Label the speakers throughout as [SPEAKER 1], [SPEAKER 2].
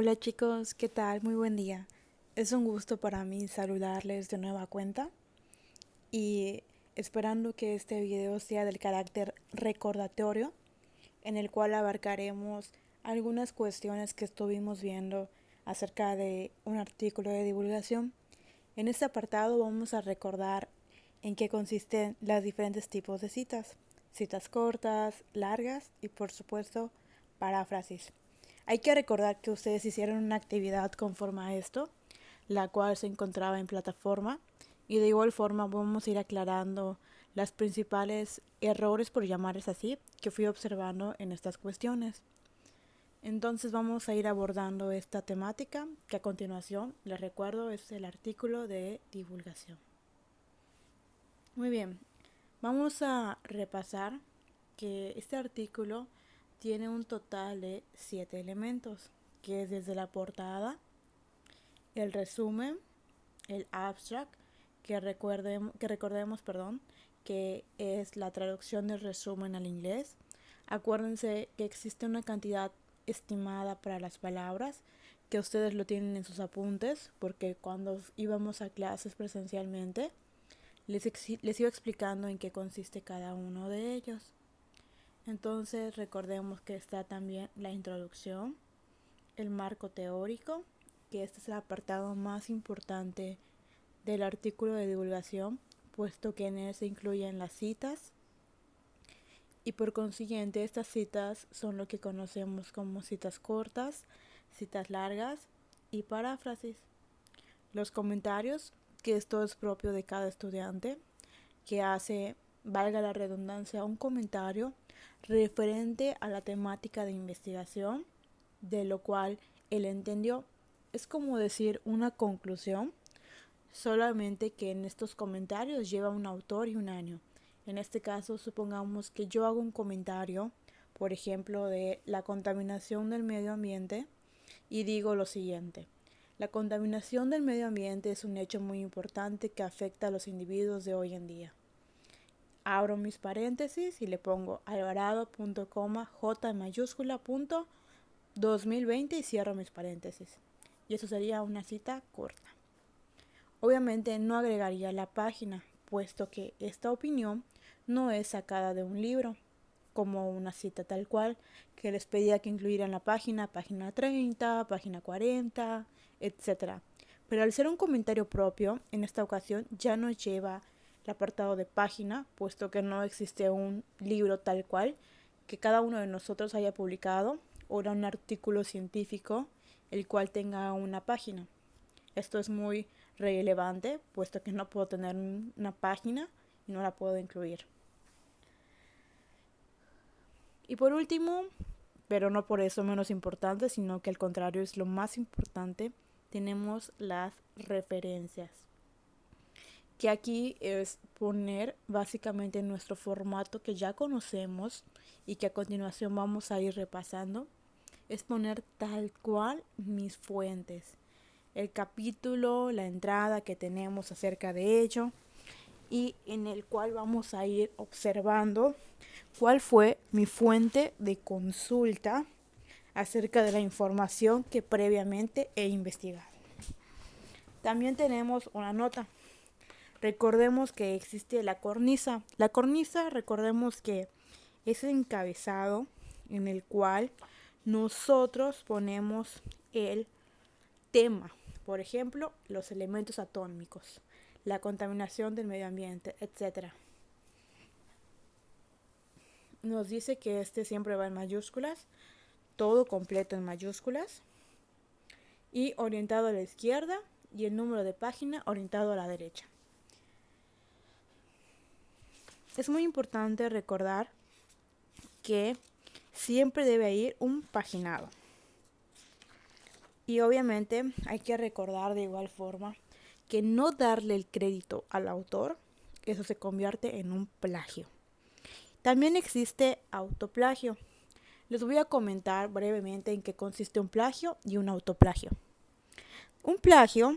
[SPEAKER 1] Hola chicos, ¿qué tal? Muy buen día. Es un gusto para mí saludarles de nueva cuenta y esperando que este video sea del carácter recordatorio en el cual abarcaremos algunas cuestiones que estuvimos viendo acerca de un artículo de divulgación. En este apartado vamos a recordar en qué consisten los diferentes tipos de citas: citas cortas, largas y por supuesto paráfrasis. Hay que recordar que ustedes hicieron una actividad conforme a esto, la cual se encontraba en plataforma, y de igual forma vamos a ir aclarando las principales errores, por llamarles así, que fui observando en estas cuestiones. Entonces vamos a ir abordando esta temática, que a continuación, les recuerdo, es el artículo de divulgación. Muy bien, vamos a repasar que este artículo tiene un total de 7 elementos, que es desde la portada, el resumen, el abstract, recordemos, que es la traducción del resumen al inglés. Acuérdense que existe una cantidad estimada para las palabras, que ustedes lo tienen en sus apuntes, porque cuando íbamos a clases presencialmente, les iba explicando en qué consiste cada uno de ellos. Entonces recordemos que está también la introducción, el marco teórico, que este es el apartado más importante del artículo de divulgación, puesto que en él se incluyen las citas y por consiguiente estas citas son lo que conocemos como citas cortas, citas largas y paráfrasis. Los comentarios, que esto es propio de cada estudiante, que hace, valga la redundancia, un comentario referente a la temática de investigación, de lo cual él entendió. Es como decir una conclusión, solamente que en estos comentarios lleva un autor y un año. En este caso, supongamos que yo hago un comentario, por ejemplo, de la contaminación del medio ambiente y digo lo siguiente: la contaminación del medio ambiente es un hecho muy importante que afecta a los individuos de hoy en día. Abro mis paréntesis y le pongo Alvarado, J mayúscula, 2020 y cierro mis paréntesis. Y eso sería una cita corta. Obviamente no agregaría la página, puesto que esta opinión no es sacada de un libro, como una cita tal cual, que les pedía que incluyeran la página 30, página 40, etc. Pero al ser un comentario propio, en esta ocasión ya no lleva el apartado de página, puesto que no existe un libro tal cual que cada uno de nosotros haya publicado, o un artículo científico el cual tenga una página. Esto es muy relevante, puesto que no puedo tener una página y no la puedo incluir. Y por último, pero no por eso menos importante, sino que al contrario es lo más importante, tenemos las referencias, que aquí es poner básicamente nuestro formato que ya conocemos y que a continuación vamos a ir repasando, es poner tal cual mis fuentes, el capítulo, la entrada que tenemos acerca de ello, y en el cual vamos a ir observando cuál fue mi fuente de consulta acerca de la información que previamente he investigado. También tenemos una nota. Recordemos que existe la cornisa. La cornisa, recordemos que es el encabezado en el cual nosotros ponemos el tema. Por ejemplo, los elementos atómicos, la contaminación del medio ambiente, etc. Nos dice que este siempre va en mayúsculas, todo completo en mayúsculas y orientado a la izquierda, y el número de página orientado a la derecha. Es muy importante recordar que siempre debe ir un paginado. Y obviamente hay que recordar de igual forma que no darle el crédito al autor, eso se convierte en un plagio. También existe autoplagio. Les voy a comentar brevemente en qué consiste un plagio y un autoplagio. Un plagio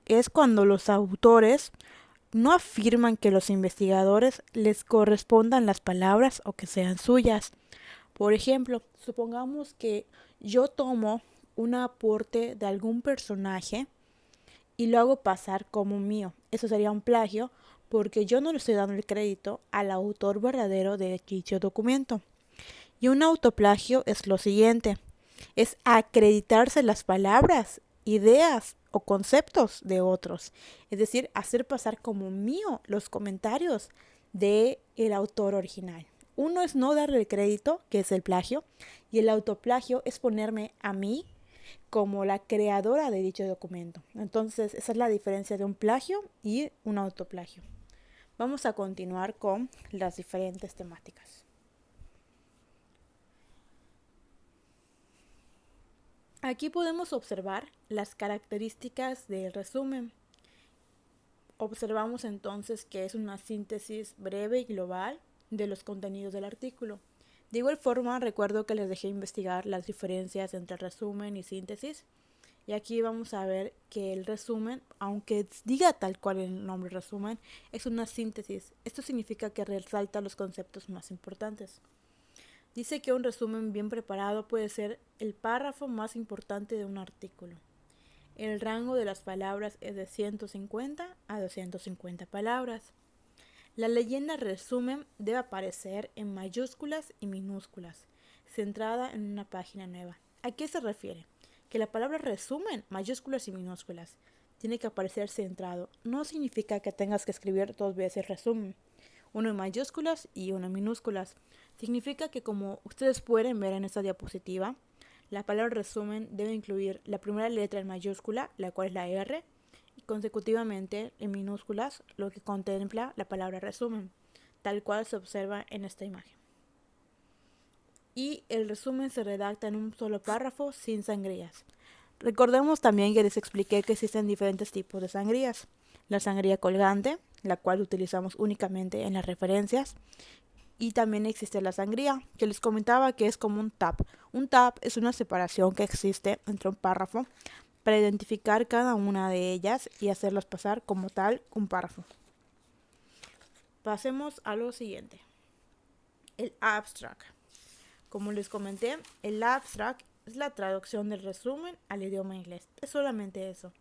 [SPEAKER 1] es cuando los autores no afirman que los investigadores les correspondan las palabras o que sean suyas. Por ejemplo, supongamos que yo tomo un aporte de algún personaje y lo hago pasar como mío. Eso sería un plagio porque yo no le estoy dando el crédito al autor verdadero de dicho documento. Y un autoplagio es lo siguiente, es acreditarse las palabras, ideas o conceptos de otros. Es decir, hacer pasar como mío los comentarios del autor original. Uno es no darle el crédito, que es el plagio, y el autoplagio es ponerme a mí como la creadora de dicho documento. Entonces, esa es la diferencia de un plagio y un autoplagio. Vamos a continuar con las diferentes temáticas. Aquí podemos observar las características del resumen. Observamos entonces que es una síntesis breve y global de los contenidos del artículo. De igual forma, recuerdo que les dejé investigar las diferencias entre resumen y síntesis. Y aquí vamos a ver que el resumen, aunque diga tal cual el nombre resumen, es una síntesis. Esto significa que resalta los conceptos más importantes. Dice que un resumen bien preparado puede ser el párrafo más importante de un artículo. El rango de las palabras es de 150 a 250 palabras. La leyenda resumen debe aparecer en mayúsculas y minúsculas, centrada en una página nueva. ¿A qué se refiere? Que la palabra resumen, mayúsculas y minúsculas, tiene que aparecer centrado. No significa que tengas que escribir 2 veces resumen, uno en mayúsculas y uno en minúsculas. Significa que, como ustedes pueden ver en esta diapositiva, la palabra resumen debe incluir la primera letra en mayúscula, la cual es la R, y consecutivamente en minúsculas, lo que contempla la palabra resumen, tal cual se observa en esta imagen. Y el resumen se redacta en un solo párrafo sin sangrías. Recordemos también que les expliqué que existen diferentes tipos de sangrías. La sangría colgante, la cual utilizamos únicamente en las referencias, y también existe la sangría, que les comentaba que es como un tab. Un tab es una separación que existe entre un párrafo para identificar cada una de ellas y hacerlas pasar como tal un párrafo. Pasemos a lo siguiente. El abstract. Como les comenté, el abstract es la traducción del resumen al idioma inglés. Es solamente eso.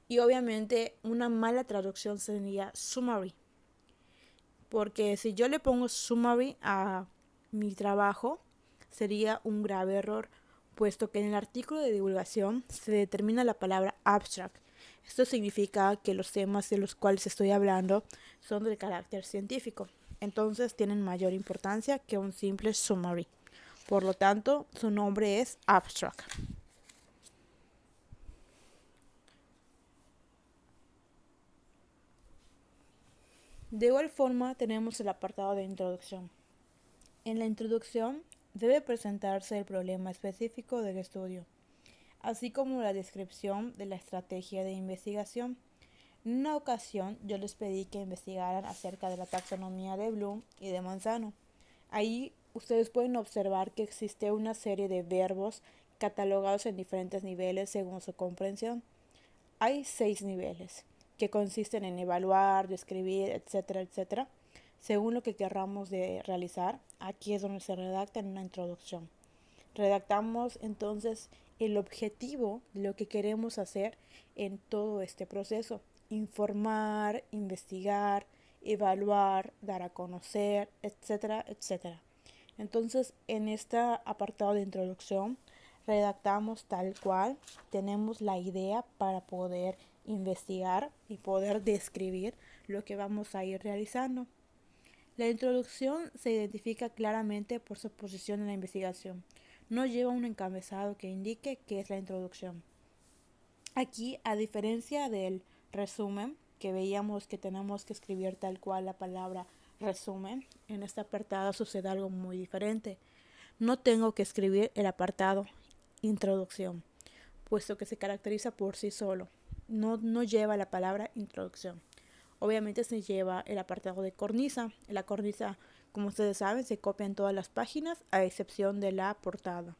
[SPEAKER 1] Y obviamente una mala traducción sería summary. Porque si yo le pongo summary a mi trabajo, sería un grave error, puesto que en el artículo de divulgación se determina la palabra abstract. Esto significa que los temas de los cuales estoy hablando son de carácter científico, entonces tienen mayor importancia que un simple summary. Por lo tanto, su nombre es abstract. De igual forma, tenemos el apartado de introducción. En la introducción debe presentarse el problema específico del estudio, así como la descripción de la estrategia de investigación. En una ocasión yo les pedí que investigaran acerca de la taxonomía de Bloom y de Manzano. Ahí ustedes pueden observar que existe una serie de verbos catalogados en diferentes niveles según su comprensión. Hay 6 niveles que consisten en evaluar, describir, etcétera, etcétera. Según lo que querramos de realizar, aquí es donde se redacta en una introducción. Redactamos entonces el objetivo de lo que queremos hacer en todo este proceso. Informar, investigar, evaluar, dar a conocer, etcétera, etcétera. Entonces, en este apartado de introducción, redactamos tal cual, tenemos la idea para poder investigar y poder describir lo que vamos a ir realizando. La introducción se identifica claramente por su posición en la investigación. No lleva un encabezado que indique qué es la introducción. Aquí, a diferencia del resumen, que veíamos que tenemos que escribir tal cual la palabra resumen, en este apartado sucede algo muy diferente. No tengo que escribir el apartado introducción, puesto que se caracteriza por sí solo. No lleva la palabra introducción. Obviamente se lleva el apartado de cornisa. La cornisa, como ustedes saben, se copia en todas las páginas a excepción de la portada.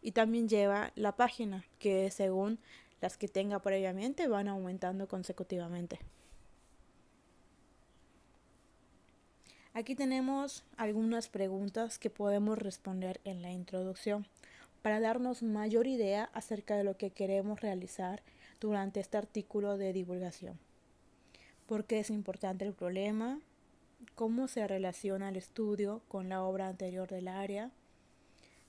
[SPEAKER 1] Y también lleva la página, que según las que tenga previamente van aumentando consecutivamente. Aquí tenemos algunas preguntas que podemos responder en la introducción para darnos mayor idea acerca de lo que queremos realizar durante este artículo de divulgación. ¿Por qué es importante el problema? ¿Cómo se relaciona el estudio con la obra anterior del área?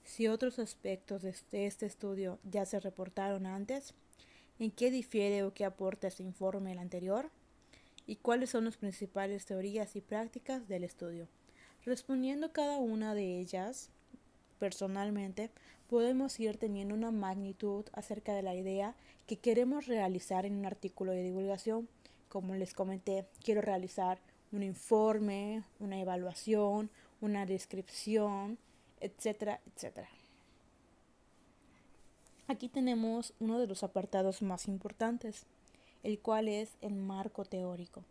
[SPEAKER 1] Si otros aspectos de este estudio ya se reportaron antes, ¿en qué difiere o qué aporta este informe al anterior? ¿Y cuáles son las principales teorías y prácticas del estudio? Respondiendo cada una de ellas, personalmente, podemos ir teniendo una magnitud acerca de la idea que queremos realizar en un artículo de divulgación. Como les comenté, quiero realizar un informe, una evaluación, una descripción, etcétera, etcétera. Aquí tenemos uno de los apartados más importantes, el cual es el marco teórico.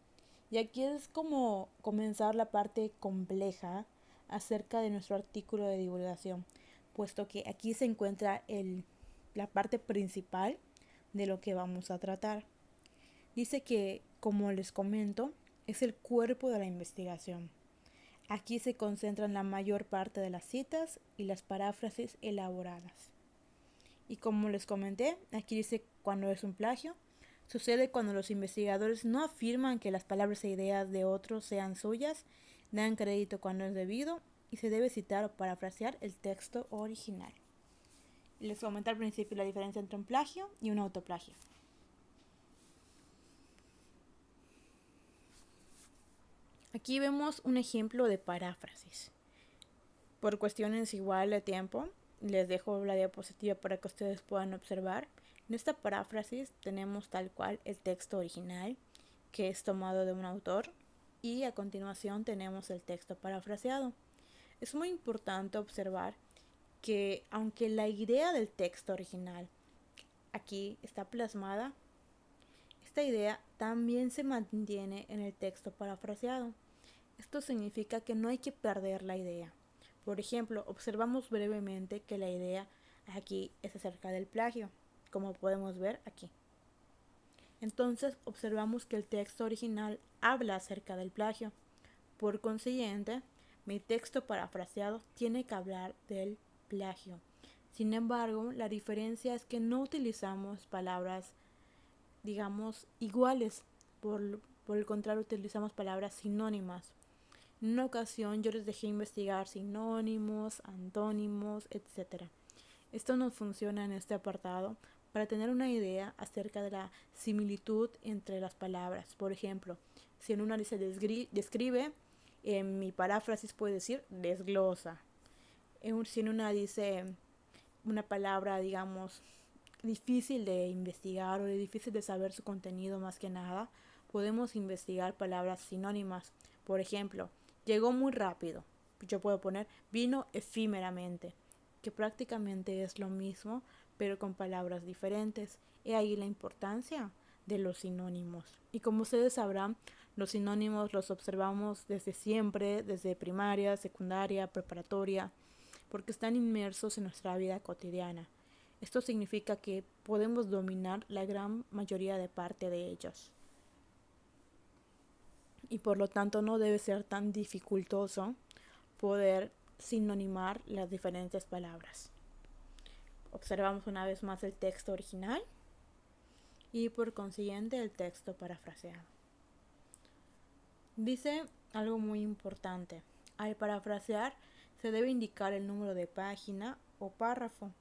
[SPEAKER 1] Y aquí es como comenzar la parte compleja acerca de nuestro artículo de divulgación, puesto que aquí se encuentra la parte principal de lo que vamos a tratar. Dice que, como les comento, es el cuerpo de la investigación. Aquí se concentran la mayor parte de las citas y las paráfrasis elaboradas. Y como les comenté, aquí dice cuando es un plagio. Sucede cuando los investigadores no afirman que las palabras e ideas de otros sean suyas, dan crédito cuando es debido y se debe citar o parafrasear el texto original. Les comenté al principio la diferencia entre un plagio y un autoplagio. Aquí vemos un ejemplo de paráfrasis. Por cuestiones igual de tiempo, les dejo la diapositiva para que ustedes puedan observar. En esta paráfrasis tenemos tal cual el texto original, que es tomado de un autor, y a continuación tenemos el texto parafraseado. Es muy importante observar que aunque la idea del texto original aquí está plasmada, esta idea también se mantiene en el texto parafraseado. Esto significa que no hay que perder la idea. Por ejemplo, observamos brevemente que la idea aquí es acerca del plagio, como podemos ver aquí. Entonces observamos que el texto original habla acerca del plagio. Por consiguiente, mi texto parafraseado tiene que hablar del plagio. Sin embargo, la diferencia es que no utilizamos palabras, digamos, iguales. Por el contrario, utilizamos palabras sinónimas. En una ocasión yo les dejé investigar sinónimos, antónimos, etc. Esto nos funciona en este apartado para tener una idea acerca de la similitud entre las palabras. Por ejemplo, si en una dice describe, en mi paráfrasis puede decir desglosa. Si en una dice una palabra, digamos, difícil de investigar o difícil de saber su contenido más que nada, podemos investigar palabras sinónimas. Por ejemplo, llegó muy rápido. Yo puedo poner vino efímeramente, que prácticamente es lo mismo, pero con palabras diferentes. He ahí la importancia de los sinónimos. Y como ustedes sabrán, los sinónimos los observamos desde siempre, desde primaria, secundaria, preparatoria, porque están inmersos en nuestra vida cotidiana. Esto significa que podemos dominar la gran mayoría de parte de ellos. Y por lo tanto no debe ser tan dificultoso poder sinonimar las diferentes palabras. Observamos una vez más el texto original y por consiguiente el texto parafraseado. Dice algo muy importante. Al parafrasear se debe indicar el número de página o párrafo.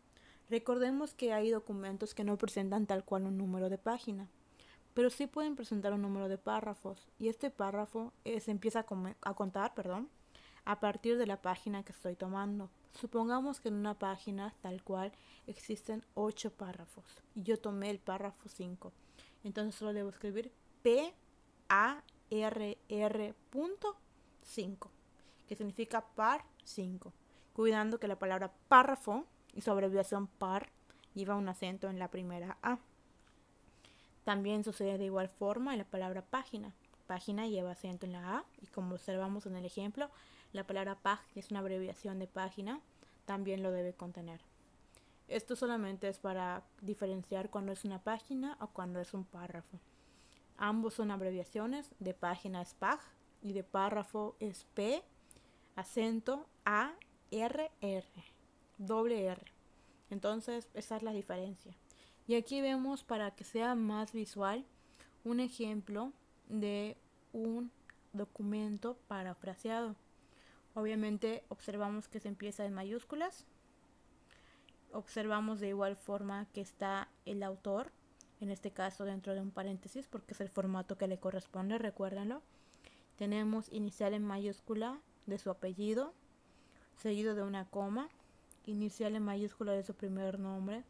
[SPEAKER 1] Recordemos que hay documentos que no presentan tal cual un número de página, pero sí pueden presentar un número de párrafos, y este párrafo se empieza a contar a partir de la página que estoy tomando. Supongamos que en una página tal cual existen 8 párrafos y yo tomé el párrafo 5. Entonces solo debo escribir PARR.5, que significa par 5, cuidando que la palabra párrafo y su abreviación par lleva un acento en la primera A. También sucede de igual forma en la palabra página. Página lleva acento en la A y como observamos en el ejemplo, la palabra pag, que es una abreviación de página, también lo debe contener. Esto solamente es para diferenciar cuando es una página o cuando es un párrafo. Ambos son abreviaciones. De página es pag y de párrafo es P, acento A, R, R, doble R. Entonces, esa es la diferencia. Y aquí vemos, para que sea más visual, un ejemplo de un documento parafraseado. Obviamente observamos que se empieza en mayúsculas. Observamos de igual forma que está el autor, en este caso dentro de un paréntesis, porque es el formato que le corresponde, recuérdenlo. Tenemos inicial en mayúscula de su apellido, seguido de una coma, inicial en mayúscula de su primer nombre,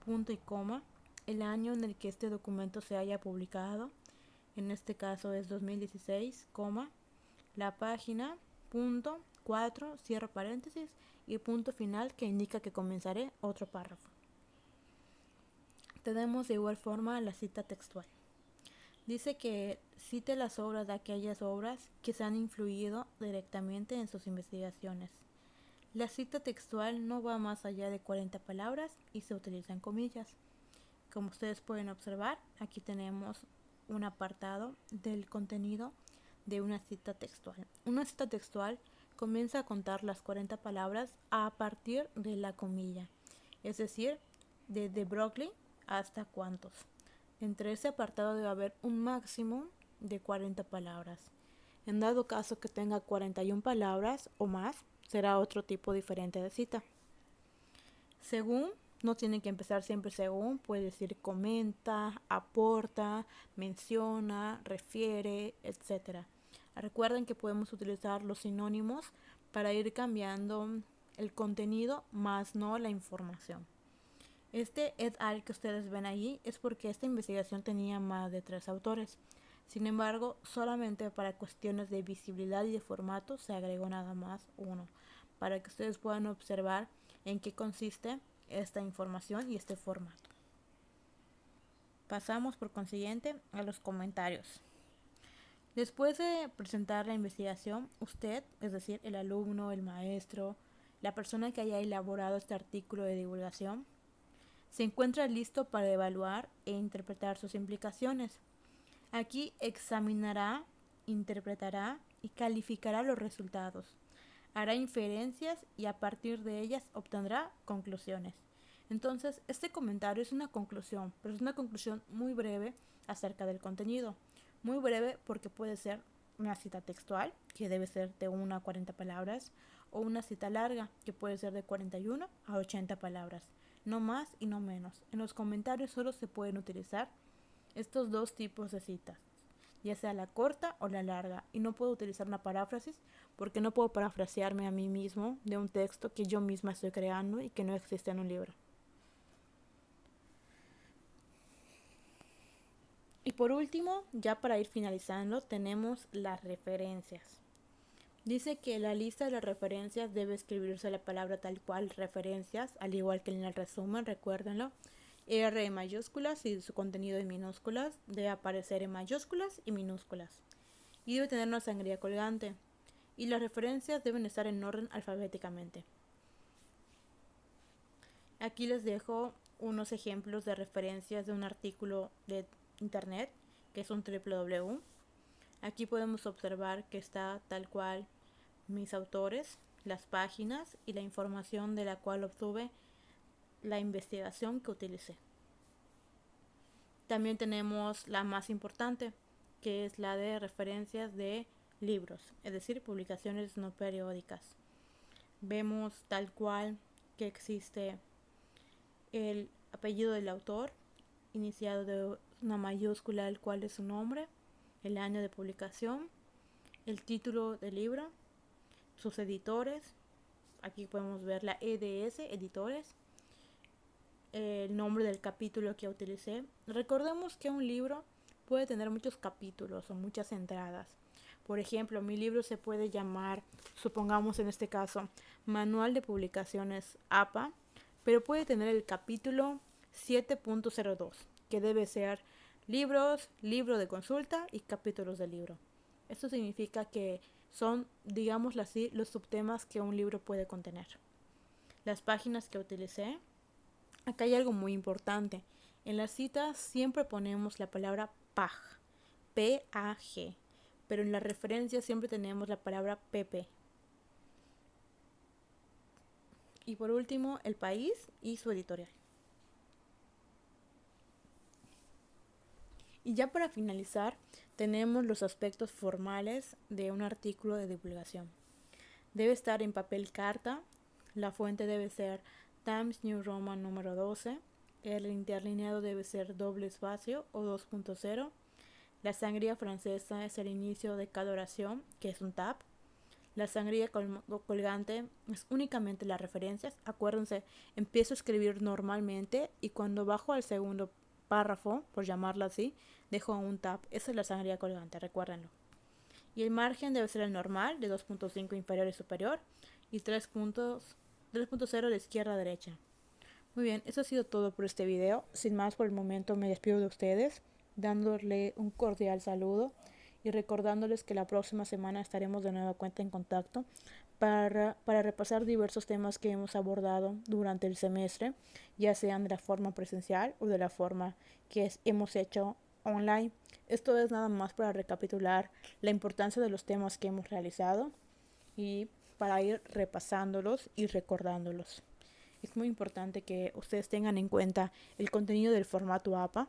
[SPEAKER 1] punto y coma, el año en el que este documento se haya publicado, en este caso es 2016, coma, la página, punto, 4, cierro paréntesis, y punto final que indica que comenzaré otro párrafo. Tenemos de igual forma la cita textual. Dice que cite las obras de aquellas obras que se han influido directamente en sus investigaciones. La cita textual no va más allá de 40 palabras y se utilizan comillas. Como ustedes pueden observar, aquí tenemos un apartado del contenido de una cita textual. Una cita textual comienza a contar las 40 palabras a partir de la comilla, es decir, desde Broccoli hasta cuántos. Entre ese apartado debe haber un máximo de 40 palabras. En dado caso que tenga 41 palabras o más, será otro tipo diferente de cita. Según, no tiene que empezar siempre según, puede decir comenta, aporta, menciona, refiere, etc. Recuerden que podemos utilizar los sinónimos para ir cambiando el contenido, más no la información. Este et al que ustedes ven ahí es porque esta investigación tenía más de 3 autores. Sin embargo, solamente para cuestiones de visibilidad y de formato se agregó nada más uno, para que ustedes puedan observar en qué consiste esta información y este formato. Pasamos por consiguiente a los comentarios. Después de presentar la investigación, usted, es decir, el alumno, el maestro, la persona que haya elaborado este artículo de divulgación, se encuentra listo para evaluar e interpretar sus implicaciones. Aquí examinará, interpretará y calificará los resultados. Hará inferencias y a partir de ellas obtendrá conclusiones. Entonces, este comentario es una conclusión, pero es una conclusión muy breve acerca del contenido. Muy breve porque puede ser una cita textual, que debe ser de 1 a 40 palabras, o una cita larga, que puede ser de 41 a 80 palabras. No más y no menos. En los comentarios solo se pueden utilizar estos dos tipos de citas, ya sea la corta o la larga, y no puedo utilizar una paráfrasis porque no puedo parafrasearme a mí mismo de un texto que yo misma estoy creando y que no existe en un libro. Y por último, ya para ir finalizando, tenemos las referencias. Dice que la lista de las referencias debe escribirse la palabra tal cual, referencias, al igual que en el resumen, recuérdenlo. R en mayúsculas y su contenido en minúsculas debe aparecer en mayúsculas y minúsculas. Y debe tener una sangría colgante. Y las referencias deben estar en orden alfabéticamente. Aquí les dejo unos ejemplos de referencias de un artículo de internet, que es un www. Aquí podemos observar que está tal cual mis autores, las páginas y la información de la cual obtuve la investigación que utilicé. También tenemos la más importante, que es la de referencias de libros, es decir, publicaciones no periódicas. Vemos tal cual que existe el apellido del autor, iniciado de una mayúscula, el cual es su nombre, el año de publicación, el título del libro, sus editores, aquí podemos ver la EDS, editores, el nombre del capítulo que utilicé. Recordemos que un libro puede tener muchos capítulos o muchas entradas. Por ejemplo, mi libro se puede llamar, supongamos en este caso, Manual de Publicaciones APA, pero puede tener el capítulo 7.02, que debe ser libros, libro de consulta y capítulos del libro. Esto significa que son, digámoslo así, los subtemas que un libro puede contener. Las páginas que utilicé. Acá hay algo muy importante. En las citas siempre ponemos la palabra PAG, P-A-G, pero en la referencia siempre tenemos la palabra PP. Y por último, el país y su editorial. Y ya para finalizar, tenemos los aspectos formales de un artículo de divulgación. Debe estar en papel carta, la fuente debe ser Times New Roman número 12, el interlineado debe ser doble espacio o 2.0, la sangría francesa es el inicio de cada oración, que es un tab, la sangría colgante es únicamente las referencias. Acuérdense, empiezo a escribir normalmente y cuando bajo al segundo párrafo, por llamarlo así, dejo un tab. Esa es la sangría colgante, recuérdenlo. Y el margen debe ser el normal, de 2.5 inferior y superior, y 3.0 de izquierda a derecha. Muy bien, eso ha sido todo por este video. Sin más por el momento me despido de ustedes, dándole un cordial saludo y recordándoles que la próxima semana estaremos de nueva cuenta en contacto para repasar diversos temas que hemos abordado durante el semestre, ya sean de la forma presencial o de la forma que hemos hecho online. Esto es nada más para recapitular la importancia de los temas que hemos realizado y para ir repasándolos y recordándolos. Es muy importante que ustedes tengan en cuenta el contenido del formato APA,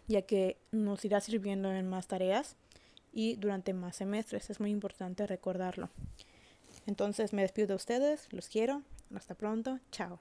[SPEAKER 1] ya que nos irá sirviendo en más tareas y durante más semestres. Es muy importante recordarlo. Entonces me despido de ustedes, los quiero, hasta pronto, chao.